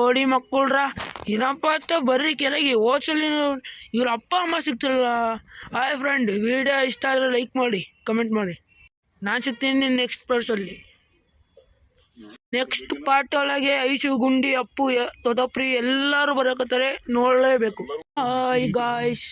ನೋಡಿ ಮಕ್ಕಳ್ರ ಏನಪ್ಪ ಅಂತ ಬರ್ರಿ ಕೆಳಗೆ ಹೋಸಲಿ ಇವ್ರ ಅಪ್ಪ ಅಮ್ಮ ಸಿಗ್ತಿರಲ್ಲ. ಹಾಯ್ ಫ್ರೆಂಡ್, ವಿಡಿಯೋ ಇಷ್ಟ ಆದರೆ ಲೈಕ್ ಮಾಡಿ, ಕಮೆಂಟ್ ಮಾಡಿ. ನಾನು ಸಿಗ್ತೀನಿ ನೆಕ್ಸ್ಟ್ ಪಾರ್ಟಲ್ಲಿ. ನೆಕ್ಸ್ಟ್ ಪಾರ್ಟ್ ಒಳಗೆ ಐಶು, ಗುಂಡಿ, ಅಪ್ಪು, ತೊತಪ್ರಿ ಎಲ್ಲರೂ ಬರಕತ್ತಾರೆ, ನೋಡಲೇಬೇಕು. Hi guys.